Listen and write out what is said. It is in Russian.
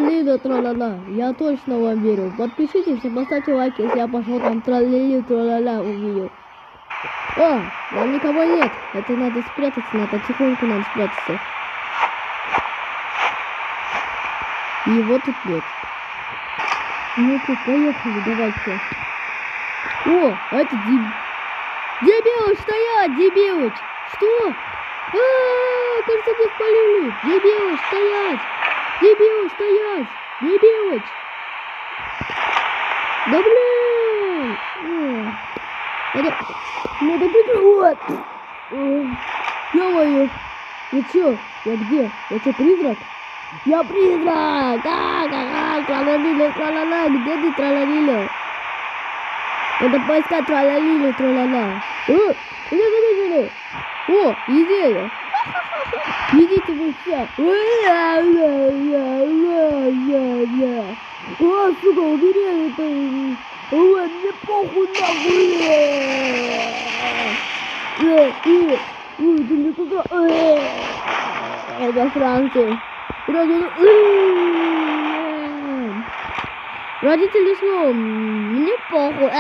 троллили, тролла-ла. Я точно вам верю. Подпишитесь и поставьте лайк, если я пошел там троллили, тролла-ла увидел. О, там никого нет. Это надо спрятаться, надо тихонько надо спрятаться. Его тут нет. Ну тут поехали, давайте. О, это Дебилыч, стоять, Дебилыч! Что? Кажется, не спалили! Дебилыч, стоять! Дебилыч, стоять! Дебилыч! Да блин! Надо прикрывать! Ё-моё! Ну чё? Я где? Я чё, призрак? Я призрак! Тралалили, тралала! Где ты, тралалили? Надо поискать тралалили, тралала! Меня заметили! О, идея! Идите вы все! О, сука, убери это! Ой, мне похуй нахуй! Ты мне куда? Это Франция! Родители снова, мне похуй!